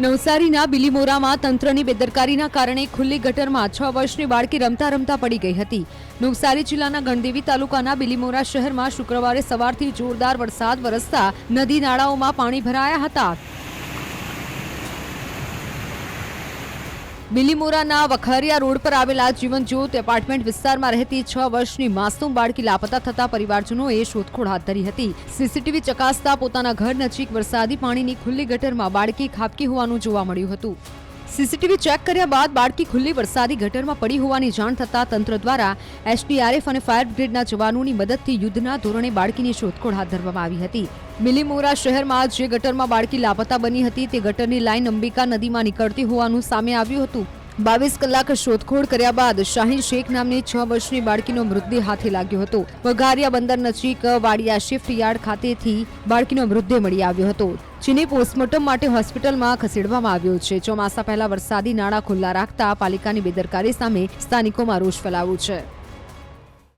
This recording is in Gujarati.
નવસારીના બિલીમોરામાં તંત્રની બેદરકારીના કારણે ખુલ્લી ગટરમાં 6 વર્ષની બાળકી રમતા રમતા પડી ગઈ હતી। નવસારી જિલ્લાના ગણદેવી તાલુકાના બિલીમોરા શહેરમાં શુક્રવારે સવારથી જોરદાર વરસાદ વરસતા નદી નાળાઓમાં પાણી ભરાયા હતા। બિલીમોરાના વખારિયા રોડ પર આવેલા જીવનજ્યોત એપાર્ટમેન્ટ વિસ્તારમાં રહેતી 6 વર્ષની માસૂમ બાળકી લાપતા થતા પરિવારજનોએ શોધખોળ હાથ ધરી હતી। સીસીટીવી ચકાસતા પોતાના ઘર નજીક વરસાદી પાણીની ખુલ્લી ગટરમાં બાળકી ખાબકી હોવાનું જોવા મળ્યું હતું। સીસીટીવી ચેક કર્યા બાદ બાળકી ખુલ્લી વરસાદી ગટરમાં પડી હોવાની જાણ થતા તંત્ર દ્વારા એસડીઆરએફ અને ફાયર બ્રિગેડના જવાનોની મદદથી યુદ્ધના ધોરણે બાળકીની શોધખોળ હાથ ધરવામાં આવી હતી। બિલીમોરા શહેરમાં જે ગટરમાં બાળકી લાપતા બની હતી તે ગટરની લાઈન અંબિકા નદીમાં નીકળતી હોવાનું સામે આવ્યું હતું। 22 કલાક શોધખોળ કર્યા બાદ શાહીન શેખ નામની 6 વર્ષની બાળકીનો મૃતદેહ હાથે લાગ્યો હતો। વઘારિયા બંદર નજીક વાડિયા શિફ્ટ યાર્ડ ખાતેથી બાળકીનો મૃતદેહ મળી આવ્યો હતો, જેને પોસ્ટમોર્ટમ માટે હોસ્પિટલમાં ખસેડવામાં આવ્યો છે। ચોમાસા પહેલા વરસાદી નાળા ખુલ્લા રાખતા પાલિકાની બેદરકારી સામે સ્થાનિકોમાં રોષ ફેલાયો છે।